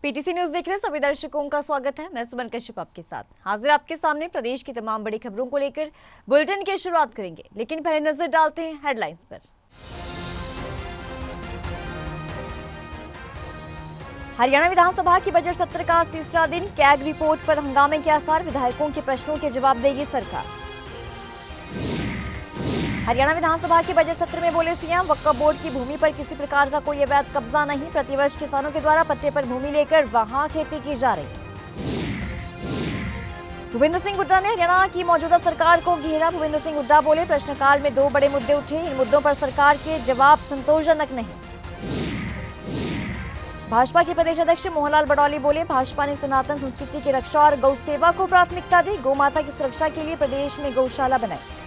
PTC news देख रहे सभी दर्शकों का स्वागत है। मैं सुमन कश्यप आपके साथ हाजिर आपके सामने प्रदेश की तमाम बड़ी खबरों को लेकर बुलेटिन की शुरुआत करेंगे, लेकिन पहले नजर डालते हैं हेडलाइंस पर। हरियाणा विधानसभा की बजट सत्र का तीसरा दिन, कैग रिपोर्ट पर हंगामे के आसार, विधायकों के प्रश्नों के जवाब देगी सरकार। हरियाणा विधानसभा के बजट सत्र में बोले सीएम, वक्फ बोर्ड की भूमि पर किसी प्रकार का कोई अवैध कब्जा नहीं, प्रतिवर्ष किसानों के द्वारा पट्टे पर भूमि लेकर वहां खेती की जा रही। भूपेंद्र सिंह हुड्डा ने हरियाणा की मौजूदा सरकार को घेरा। भूपेंद्र सिंह हुड्डा बोले, प्रश्नकाल में 2 बड़े मुद्दे उठे, इन मुद्दों पर सरकार के जवाब संतोषजनक नहीं। भाजपा के प्रदेश अध्यक्ष मोहनलाल बडौली बोले, भाजपा ने सनातन संस्कृति की रक्षा और गौ सेवा को प्राथमिकता दी, गौ माता की सुरक्षा के लिए प्रदेश में गौशाला बनाई।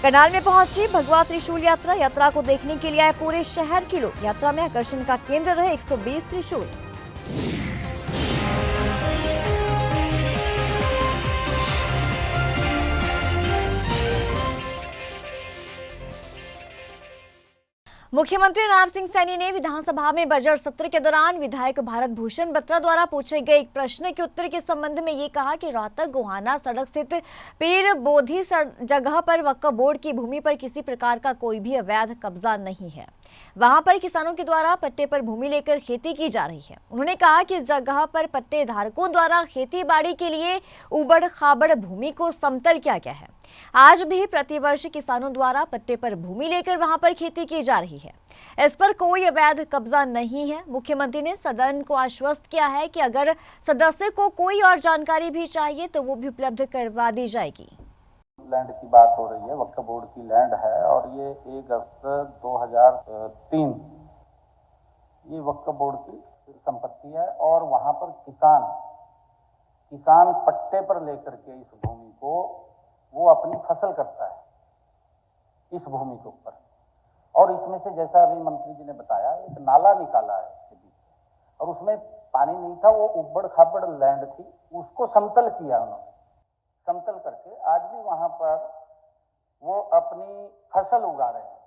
करनाल में पहुंची भगवा त्रिशूल यात्रा को देखने के लिए आए पूरे शहर के लोग। यात्रा में आकर्षण का केंद्र रहे 120 त्रिशूल। मुख्यमंत्री नायब सिंह सैनी ने विधानसभा में बजट सत्र के दौरान विधायक भारत भूषण बत्रा द्वारा पूछे गए एक प्रश्न के उत्तर के संबंध में ये कहा कि रोहतक गोहाना सड़क स्थित पीर बोधी जगह पर वक्फ बोर्ड की भूमि पर किसी प्रकार का कोई भी अवैध कब्जा नहीं है। वहां पर किसानों के द्वारा पट्टे पर भूमि लेकर खेती की जा रही है। उन्होंने कहा कि इस जगह पर पट्टे धारकों द्वारा खेती बाड़ी के लिए उबड़ खाबड़ भूमि को समतल किया गया है। आज भी प्रतिवर्ष किसानों द्वारा पट्टे पर भूमि लेकर वहां पर खेती की जा रही है। इस पर कोई अवैध कब्जा नहीं है। मुख्यमंत्री ने सदन को आश्वस्त किया है कि अगर सदस्य को कोई और जानकारी भी चाहिए तो वो भी उपलब्ध करवा दी जाएगी। लैंड की बात हो रही है, वक्फ बोर्ड की लैंड है और ये 1 अगस्त 2003 ये वक्फ बोर्ड की संपत्ति है और वहां पर किसान पट्टे पर लेकर के इस भूमि को वो अपनी फसल करता है इस भूमि के ऊपर। और इसमें से जैसा अभी मंत्री जी ने बताया, एक नाला निकाला है इसके बीच से और उसमें पानी नहीं था, वो उबड़ खाबड़ लैंड थी, उसको समतल किया उन्होंने। समतल करके आज भी वहां पर वो अपनी फसल उगा रहे हैं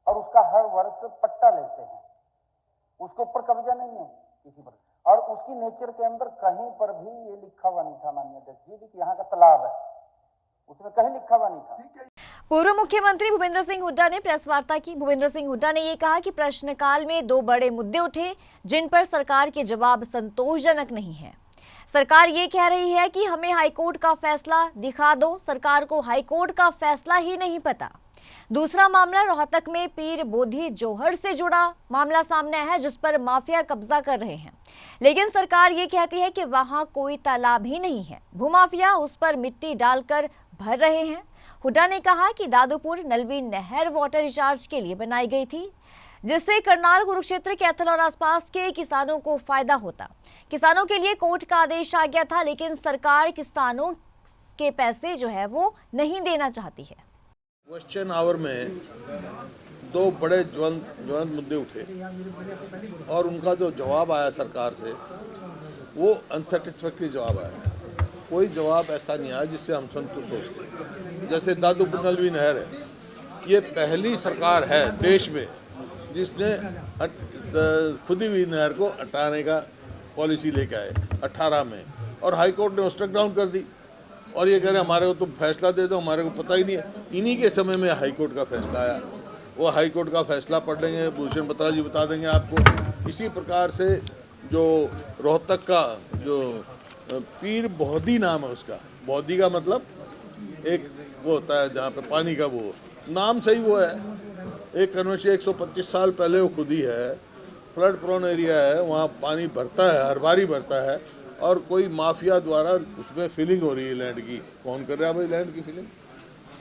और उसका हर वर्ष पट्टा लेते हैं। उसके ऊपर कब्जा नहीं है किसी पर, और उसकी नेचर के अंदर कहीं पर भी ये लिखा हुआ नहीं था माननीय अध्यक्ष जी कि यहाँ का तालाब है, उसमें कहीं लिखा हुआ नहीं था। पूर्व मुख्यमंत्री भूपेंद्र सिंह हुड्डा ने प्रेस वार्ता की। भूपेंद्र सिंह हुड्डा ने ये कहा कि प्रश्नकाल में 2 बड़े मुद्दे उठे, जिन पर सरकार के जवाब संतोषजनक नहीं है। सरकार ये कह रही है कि हमें हाईकोर्ट का फैसला दिखा दो, सरकार को हाईकोर्ट का फैसला ही नहीं पता। दूसरा मामला रोहतक में पीर बोधी जोहड़ से जुड़ा मामला सामने है, जिस पर माफिया कब्जा कर रहे हैं, लेकिन सरकार ये कहती है कि वहां कोई तालाब ही नहीं है, भूमाफिया उस पर मिट्टी डालकर भर रहे हैं। हुड्डा ने कहा कि दादूपुर नलवी नहर वाटर रिचार्ज के लिए बनाई गई थी, जिससे करनाल, कुरुक्षेत्र, कैथल और आसपास के किसानों को फायदा होता। किसानों के लिए कोर्ट का आदेश आ गया था, लेकिन सरकार किसानों के पैसे जो है वो नहीं देना चाहती है। क्वेश्चन आवर में 2 बड़े ज्वलंत मुद्दे उठे और उनका जो जवाब आया सरकार से वो अनसेटिस्फैक्टरी जवाब आया। कोई जवाब ऐसा नहीं आया जिससे हम संतुष्ट हो सके। जैसे दादूपुर नलवी नहर है, ये पहली सरकार है देश में जिसने खुदी हुई नहर को हटाने का पॉलिसी लेके आए 18 में, और हाई कोर्ट ने स्ट्रक डाउन कर दी और ये कह रहे हमारे को तुम फैसला दे दो, हमारे को पता ही नहीं है। इन्हीं के समय में हाई कोर्ट का फैसला आया, वो हाई कोर्ट का फैसला पढ़ लेंगे, भूषण बत्रा जी बता देंगे आपको। इसी प्रकार से जो रोहतक का जो पीर बोधी नाम है उसका, बोधी का मतलब एक वो होता है जहाँ पे पानी का वो नाम सही वो है। एक कन्वेंशन 125 साल पहले वो खुदी है, फ्लड प्रोन एरिया है, वहाँ पानी भरता है, हर बारी भरता है और कोई माफिया द्वारा उसमें फिलिंग हो रही है लैंड की। कौन कर रहा है भाई लैंड की फिलिंग?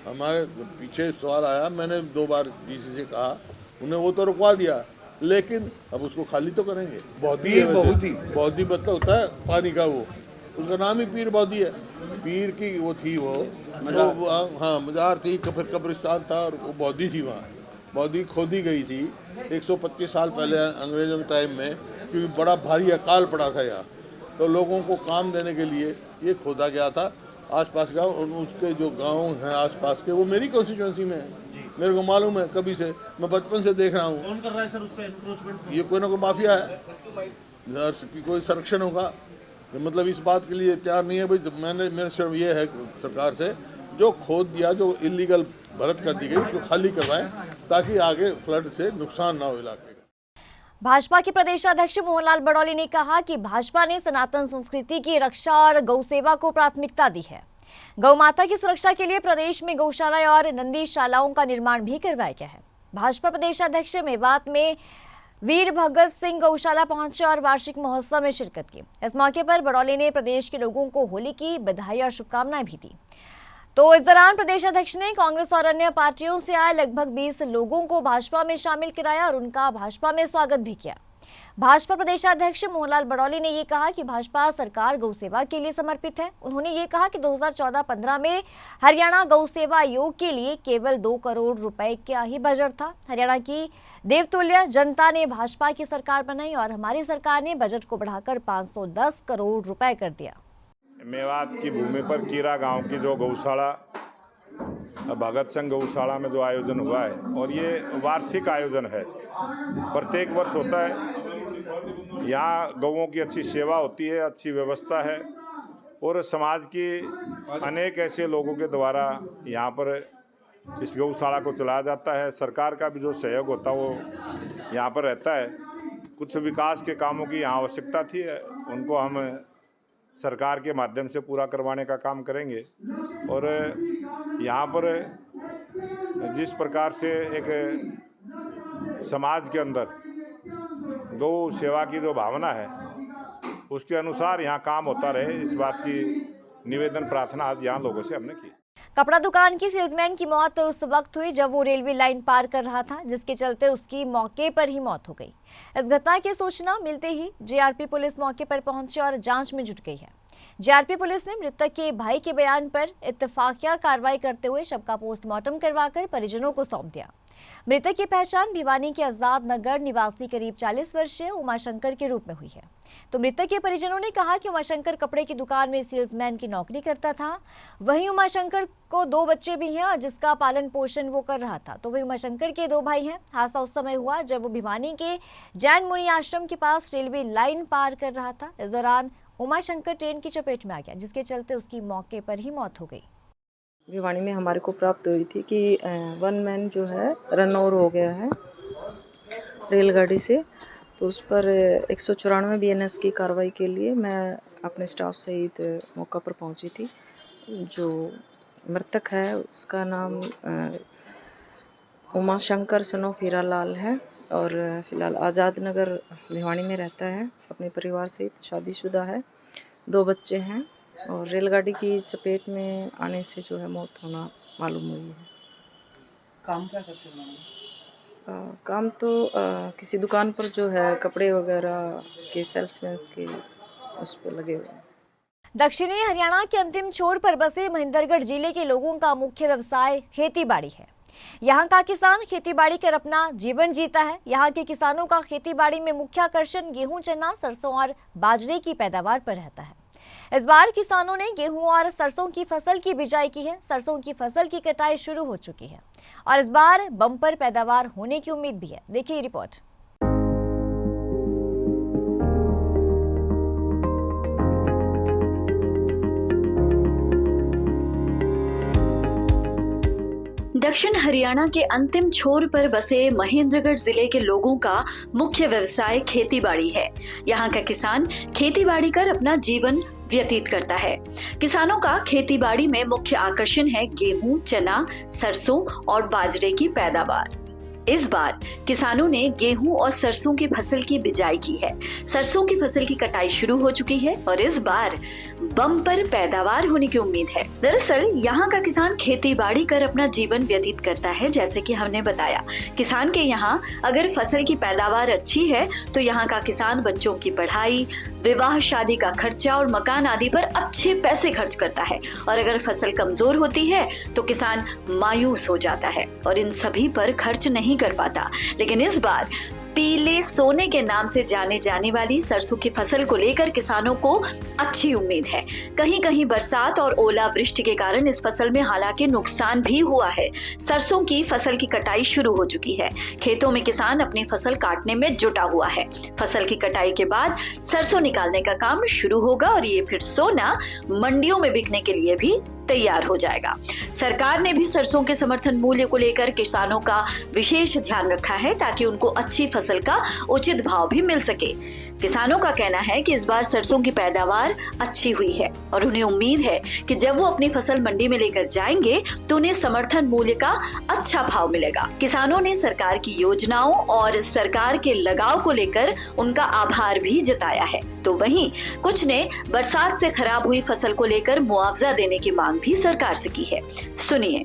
हमारे पीछे सवाल आया, मैंने 2 बार डीसी से कहा, उन्हें वो तो रुकवा दिया, लेकिन अब उसको खाली तो करेंगे। बौद्धी मतलब होता है पानी का वो, उसका नाम ही पीर बोधी है। पीर की वो थी वो हाँ मजार थी, फिर कब्रिस्तान था और वो बौधी थी। वहाँ बौधी खोदी गई थी 125 साल पहले अंग्रेजों के टाइम में, क्योंकि बड़ा भारी अकाल पड़ा था यहाँ, तो लोगों को काम देने के लिए ये खोदा गया था। आसपास गाँव, उसके जो गाँव हैं आसपास के, वो मेरी कॉन्स्टिट्यूंसी में है। मेरे को मालूम है कभी से, मैं बचपन से देख रहा हूँ। कौन कर रहा है सर उस पे एनक्रोचमेंट? ये कोई ना कोई माफिया है, कोई संरक्षण होगा। मतलब इस बात के लिए तैयार नहीं है भाई। मेरे सिर्फ ये है सरकार से, जो खोद दिया, जो इलीगल भरत कर दी गई, उसको खाली करवाएं ताकि आगे फ्लड से नुकसान ना हो इलाके का। भाजपा के प्रदेशाध्यक्ष मोहनलाल बड़ौली ने कहा कि भाजपा ने सनातन संस्कृति की रक्षा और गौ सेवा को प्राथमिकता दी है। गौ माता की सुरक्षा के लिए प्रदेश में गौशाला और नंदीशालाओं का निर्माण भी करवाया गया है। भाजपा प्रदेशाध्यक्ष मेवात में वीर भगत सिंह गौशाला पहुंचे और वार्षिक महोत्सव में शिरकत की। इस मौके पर बड़ौली ने प्रदेश के लोगों को होली की बधाई और शुभकामनाएं भी दी। तो इस दौरान प्रदेशाध्यक्ष ने कांग्रेस और अन्य पार्टियों से आए लगभग 20 लोगों को भाजपा में शामिल कराया और उनका भाजपा में स्वागत भी किया। भाजपा प्रदेशाध्यक्ष मोहनलाल बड़ौली ने ये कहा कि भाजपा सरकार गौ सेवा के लिए समर्पित है। उन्होंने ये कहा कि 2014-15 में हरियाणा गौ सेवा आयोग के लिए केवल 2 करोड़ रुपए का ही बजट था। हरियाणा की देवतुल्य जनता ने भाजपा की सरकार बनाई और हमारी सरकार ने बजट को बढ़ाकर 510 करोड़ रुपए कर दिया। मेवात की भूमि पर कीरा गांव की जो गौशाला भगत सिंह गौशाला में जो आयोजन हुआ है, और ये वार्षिक आयोजन है, प्रत्येक वर्ष होता है। यहाँ गौओं की अच्छी सेवा होती है, अच्छी व्यवस्था है और समाज की अनेक ऐसे लोगों के द्वारा यहाँ पर इस गौशाला को चलाया जाता है। सरकार का भी जो सहयोग होता है वो यहाँ पर रहता है। कुछ विकास के कामों की यहाँ आवश्यकता थी, उनको हम सरकार के माध्यम से पूरा करवाने का काम करेंगे। और यहाँ पर जिस प्रकार से एक समाज के अंदर गौ सेवा की जो भावना है, उसके अनुसार यहाँ काम होता रहे, इस बात की निवेदन प्रार्थना आज यहाँ लोगों से हमने की। कपड़ा दुकान की सेल्समैन की मौत उस वक्त हुई जब वो रेलवे लाइन पार कर रहा था, जिसके चलते उसकी मौके पर ही मौत हो गई। इस घटना की सूचना मिलते ही जेआरपी पुलिस मौके पर पहुंची और जांच में जुट गई है। जेआरपी पुलिस ने मृतक के भाई के बयान पर इत्तेफाकिया कार्रवाई करते हुए शव का पोस्टमार्टम करवाकर परिजनों को सौंप दिया। मृतक की पहचान भिवानी के आजाद नगर निवासी करीब 40 वर्षीय उमाशंकर के रूप में हुई है। तो मृतक के परिजनों ने कहा कि उमाशंकर कपड़े की दुकान में सेल्समैन की नौकरी करता था। वहीं उमाशंकर को 2 बच्चे भी हैं और जिसका पालन पोषण वो कर रहा था। तो वही उमाशंकर के 2 भाई हैं। हादसा उस समय हुआ जब वो भिवानी के जैन मुनि आश्रम के पास रेलवे लाइन पार कर रहा था। इस दौरान उमाशंकर ट्रेन की चपेट में आ गया, जिसके चलते उसकी मौके पर ही मौत हो गई। भिवानी में हमारे को प्राप्त हुई थी कि 1 मैन जो है रन ओवर हो गया है रेलगाड़ी से। तो उस पर 194 BNS की कार्रवाई के लिए मैं अपने स्टाफ सहित मौका पर पहुंची थी। जो मृतक है उसका नाम उमाशंकर सन ऑफ हीरालाल है और फिलहाल आज़ाद नगर भिवानी में रहता है, अपने परिवार सहित शादीशुदा है, 2 बच्चे हैं और रेलगाड़ी की चपेट में आने से जो है मौत होना मालूम हुई है। काम क्या करते हैं? काम तो किसी दुकान पर जो है कपड़े वगैरह के सेल्समैन के उस पर लगे हुए हैं। दक्षिणी हरियाणा के अंतिम छोर पर बसे महेंद्रगढ़ जिले के लोगों का मुख्य व्यवसाय खेतीबाड़ी है। यहाँ का किसान खेतीबाड़ी कर अपना जीवन जीता है। यहाँ के किसानों का खेतीबाड़ी में मुख्य आकर्षण गेहूं, चना, सरसों और बाजरे की पैदावार पर रहता है। इस बार किसानों ने गेहूं और सरसों की फसल की बिजाई की है। सरसों की फसल की कटाई शुरू हो चुकी है और इस बार बम्पर पैदावार होने की उम्मीद भी है। देखिए रिपोर्ट। दक्षिण हरियाणा के अंतिम छोर पर बसे महेंद्रगढ़ जिले के लोगों का मुख्य व्यवसाय खेतीबाड़ी है। यहाँ का किसान खेतीबाड़ी कर अपना जीवन व्यतीत करता है। किसानों का खेतीबाड़ी में मुख्य आकर्षण है गेहूं, चना, सरसों और बाजरे की पैदावार। इस बार किसानों ने गेहूं और सरसों की फसल की बिजाई की है। सरसों की फसल की कटाई शुरू हो चुकी है और इस बार बम्पर पैदावार होने की उम्मीद है। दरअसल यहाँ का किसान खेती-बाड़ी कर अपना जीवन व्यतीत करता है। जैसे कि हमने बताया, किसान के यहाँ अगर फसल की पैदावार अच्छी है तो यहाँ का किसान बच्चों की पढ़ाई, विवाह शादी का खर्चा और मकान आदि पर अच्छे पैसे खर्च करता है। और अगर फसल कमजोर होती है तो किसान मायूस हो जाता है और इन सभी पर खर्च नहीं कर पाता। लेकिन इस बार पीले सोने के नाम से जाने जाने वाली सरसों की फसल को लेकर किसानों को अच्छी उम्मीद है। कहीं कहीं बरसात और ओलावृष्टि के कारण इस फसल में हालांकि नुकसान भी हुआ है। सरसों की फसल की कटाई शुरू हो चुकी है। खेतों में किसान अपनी फसल काटने में जुटा हुआ है। फसल की कटाई के बाद सरसों निकालने का काम शुरू होगा और ये फिर सोना मंडियों में बिकने के लिए भी तैयार हो जाएगा। सरकार ने भी सरसों के समर्थन मूल्य को लेकर किसानों का विशेष ध्यान रखा है ताकि उनको अच्छी फसल का उचित भाव भी मिल सके। किसानों का कहना है कि इस बार सरसों की पैदावार अच्छी हुई है और उन्हें उम्मीद है कि जब वो अपनी फसल मंडी में लेकर जाएंगे तो उन्हें समर्थन मूल्य का अच्छा भाव मिलेगा। किसानों ने सरकार की योजनाओं और सरकार के लगाव को लेकर उनका आभार भी जताया है। तो वहीं कुछ ने बरसात से खराब हुई फसल को लेकर मुआवजा देने की मांग भी सरकार से की है। सुनिए।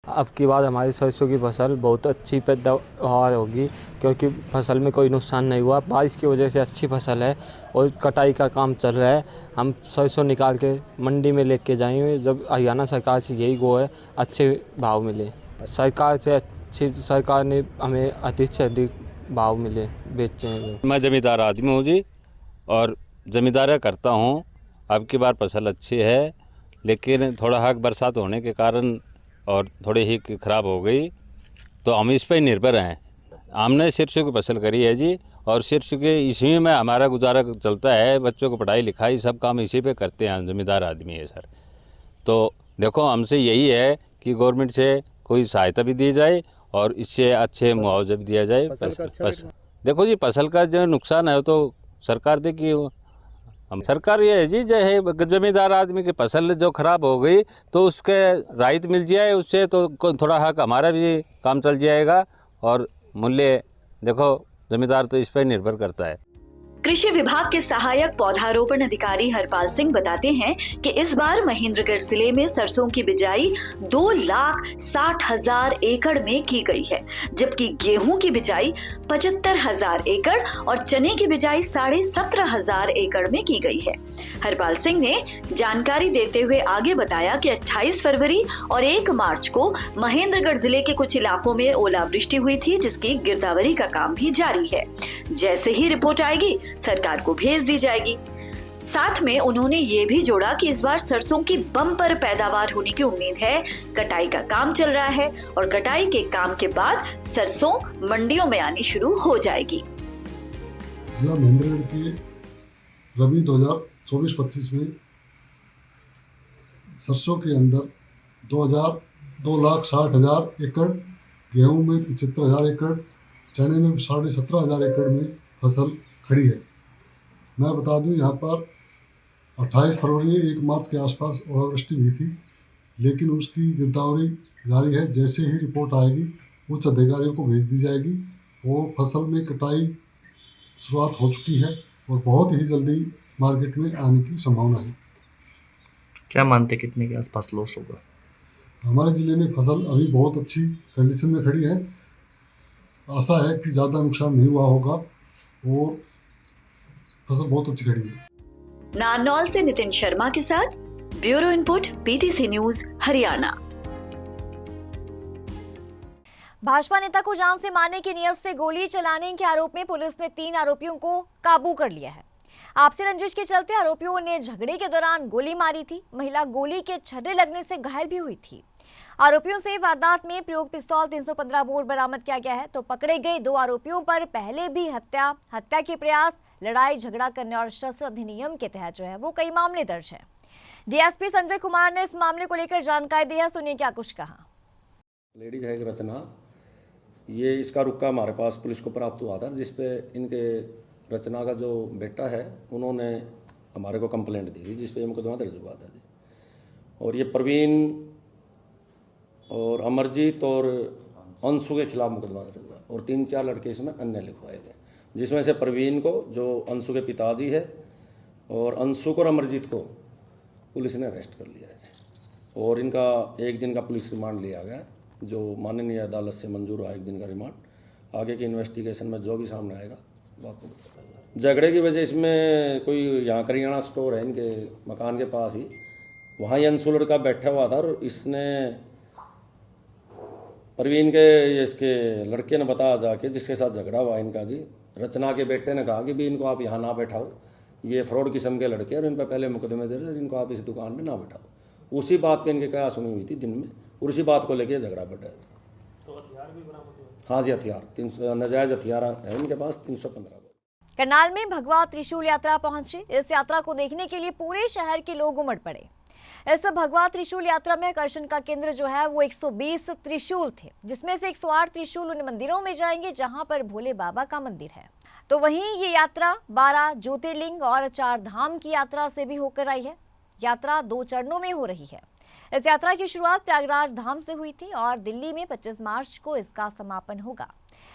अब की बार हमारी सरसों की फसल बहुत अच्छी पैदावार होगी क्योंकि फसल में कोई नुकसान नहीं हुआ। बारिश की वजह से अच्छी फसल है और कटाई का काम चल रहा है। हम सरसों निकाल के मंडी में लेके जाएंगे जब हरियाणा सरकार से यही गो है अच्छे भाव मिले। सरकार ने हमें अधिक से अधिक भाव मिले बेचे हैं। मैं ज़मींदार आदमी हूँ जी और ज़मींदारी करता हूँ। अब की बार फसल अच्छी है लेकिन थोड़ा हक बरसात होने के कारण और थोड़ी ही ख़राब हो गई तो हम इस पर निर्भर हैं। हमने सरसों की फसल करी है जी और सरसों के इसी में हमारा गुजारा चलता है। बच्चों को पढ़ाई लिखाई सब काम इसी पे करते हैं। ज़मींदार आदमी है सर। तो देखो हमसे यही है कि गवर्नमेंट से कोई सहायता भी दी जाए और इससे अच्छे मुआवजा भी दिया जाए। देखो जी फसल का जो नुकसान है तो सरकार देखिए। हम सरकार ये है जी जो है ज़मींदार आदमी की फसल जो ख़राब हो गई तो उसके राहत मिल जाए उससे तो थोड़ा हक हमारा भी काम चल जाएगा और मूल्य देखो ज़मींदार तो इस पर निर्भर करता है। कृषि विभाग के सहायक पौधारोपण अधिकारी हरपाल सिंह बताते हैं कि इस बार महेंद्रगढ़ जिले में सरसों की बिजाई 2,60,000 एकड़ में की गई है, जबकि गेहूं की बिजाई 75,000 एकड़ और चने की बिजाई 17,500 एकड़ में की गई है। हरपाल सिंह ने जानकारी देते हुए आगे बताया कि 28 फरवरी और 1 मार्च को महेंद्रगढ़ जिले के कुछ इलाकों में ओलावृष्टि हुई थी जिसकी गिरदावरी का काम भी जारी है। जैसे ही रिपोर्ट आएगी सरकार को भेज दी जाएगी। साथ में उन्होंने ये भी जोड़ा कि इस बार सरसों की बम्पर पैदावार होने की उम्मीद है। कटाई का काम चल रहा है और कटाई के काम के बाद सरसों मंडियों में आनी शुरू हो जाएगी। जिला महेंद्रगढ़ के रबी 2024-25 में सरसों के अंदर 2,60,000 एकड़, गेहूं में 75,000 एकड़, चने में 17,500 एकड़ में फसल खड़ी है। मैं बता दूं यहाँ पर 28 फरवरी 1 मार्च के आसपास ओलावृष्टि हुई थी लेकिन उसकी गिरदावरी जारी है। जैसे ही रिपोर्ट आएगी उच्च अधिकारियों को भेज दी जाएगी। वो फसल में कटाई शुरुआत हो चुकी है और बहुत ही जल्दी मार्केट में आने की संभावना है। क्या मानते कितने के आसपास लॉस होगा? हमारे ज़िले में फसल अभी बहुत अच्छी कंडीशन में खड़ी है। आशा है कि ज़्यादा नुकसान नहीं हुआ होगा और फसल बहुत अच्छी खड़ी है। नारनौल से नितिन शर्मा के साथ bureau input, PTC news, Haryana. Bhajpa नेता को जान से मारने की नियत से गोली चलाने के आरोप में पुलिस ने 3 आरोपियों को काबू कर लिया है। आपसी रंजिश के चलते आरोपियों ने झगड़े के दौरान गोली मारी थी। महिला गोली के छर्रे लगने से घायल भी हुई थी। आरोपियों से वारदात में प्रयोग पिस्तौल 315 बोर बरामद किया गया है। तो पकड़े गए 2 आरोपियों पर पहले भी हत्या के प्रयास, लड़ाई झगड़ा करने और शस्त्र अधिनियम के तहत जो है वो कई मामले दर्ज है। डीएसपी संजय कुमार ने इस मामले को लेकर जानकारी दी है। सुनिए क्या कुछ कहा। लेडीज है एक रचना, ये इसका रुक्का हमारे पास पुलिस को प्राप्त हुआ था जिसपे इनके रचना का जो बेटा है उन्होंने हमारे को कंप्लेंट दी थी जिसपे मुकदमा दर्ज हुआ था जी। और ये प्रवीण और अमरजीत और अंशु के खिलाफ मुकदमा दर्ज हुआ और 3-4 लड़के इसमें अन्य लिखवाए गए, जिसमें से प्रवीण को जो अंशु के पिताजी है और अंशु को और अमरजीत को पुलिस ने अरेस्ट कर लिया है और इनका 1 दिन का पुलिस रिमांड लिया गया जो माननीय अदालत से मंजूर हुआ। 1 दिन का रिमांड। आगे की इन्वेस्टिगेशन में जो भी सामने आएगा आपको। झगड़े की वजह इसमें कोई यहाँ करियाना स्टोर है इनके मकान के पास ही, वहाँ ही अंशु लड़का बैठा हुआ था और इसने प्रवीण के इसके लड़के ने बताया जाके जिसके साथ झगड़ा हुआ इनका जी, रचना के बेटे ने कहा कि भी इनको आप यहाँ ना बैठाओ, ये फ्रॉड किस्म के लड़के और इन पर पहले मुकदमे दे रहे, इनको आप इस दुकान में ना बैठाओ। उसी बात पे इनके क्या सुनी हुई थी दिन में, और उसी बात को लेके झगड़ा बढ़ रहा है। तो हथियार भी बरामद हुए? हाँ जी, हथियार 300 नाजायज हथियार है इनके पास 315। करनाल में भगवा त्रिशूल यात्रा पहुंची। इस यात्रा को देखने के लिए पूरे शहर के लोग उमड़ पड़े। इस भगवा त्रिशूल यात्रा में आकर्षण का केंद्र जो है वो 120 त्रिशूल थे, जिसमें से 108 त्रिशूल उन मंदिरों में जाएंगे जहां पर भोले बाबा का मंदिर है। तो वहीं ये यात्रा 12 ज्योतिर्लिंग और 4 धाम की यात्रा से भी होकर आई है। यात्रा 2 चरणों में हो रही है। इस यात्रा की शुरुआत प्रयागराज धाम से हुई थी और दिल्ली में 25 मार्च को इसका समापन होगा।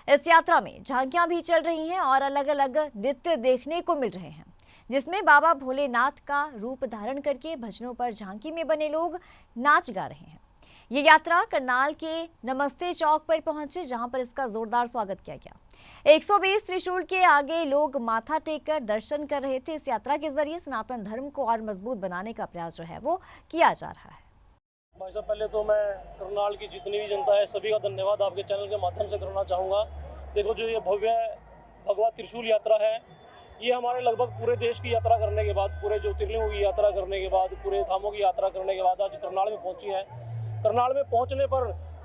इस यात्रा में झांकियां भी चल रही हैं और अलग अलग नृत्य देखने को मिल रहे हैं, जिसमें बाबा भोलेनाथ का रूप धारण करके भजनों पर झांकी में बने लोग नाच गा रहे हैं। ये यात्रा करनाल के नमस्ते चौक पर पहुंचे, जहां पर इसका जोरदार स्वागत किया गया। 120 त्रिशूल के आगे लोग माथा टेककर दर्शन कर रहे थे। इस यात्रा के जरिए सनातन धर्म को और मजबूत बनाने का प्रयास जो है वो किया जा रहा है। भाई साहब, पहले तो मैं करनाल की जितनी भी जनता है सभी का धन्यवाद आपके चैनल के माध्यम से करना चाहूँगा। देखो, जो ये भव्य भगवा त्रिशूल यात्रा है, ये हमारे लगभग पूरे देश की यात्रा करने के बाद, पूरे ज्योतिर्लिंगों की यात्रा करने के बाद, पूरे धामों की यात्रा करने के बाद आज करनाल में पहुंची है। करनाल में पहुंचने पर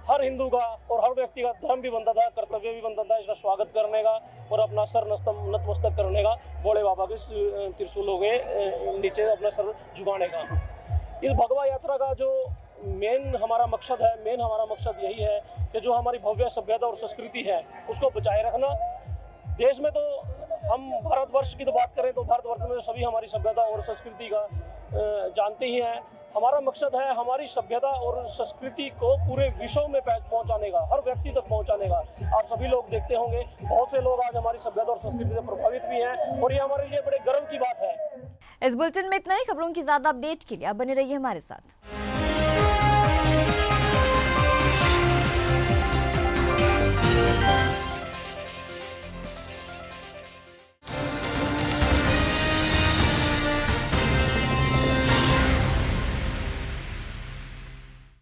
हर हिंदू का और हर व्यक्ति का धर्म भी बनता था, कर्तव्य भी बनता था इसका स्वागत करने का और अपना सर नतमस्तक करने का, भोले बाबा के त्रिशूलों के नीचे अपना सर झुकाने का। इस भगवा यात्रा का जो मेन हमारा मकसद यही है कि जो हमारी भव्य सभ्यता और संस्कृति है उसको बचाए रखना। देश में तो हम भारतवर्ष की तो बात करें तो भारतवर्ष में सभी हमारी सभ्यता और संस्कृति का जानते ही हैं। हमारा मकसद है हमारी सभ्यता और संस्कृति को पूरे विश्व में पहुंचाने का, हर व्यक्ति तक पहुंचाने का। आप सभी लोग देखते होंगे, बहुत से लोग आज हमारी सभ्यता और संस्कृति से प्रभावित भी हैं और ये हमारे लिए बड़े गर्व की बात है। इस बुलेटिन में इतना ही। खबरों की ज्यादा अपडेट के लिए आप बने रहिए हमारे साथ।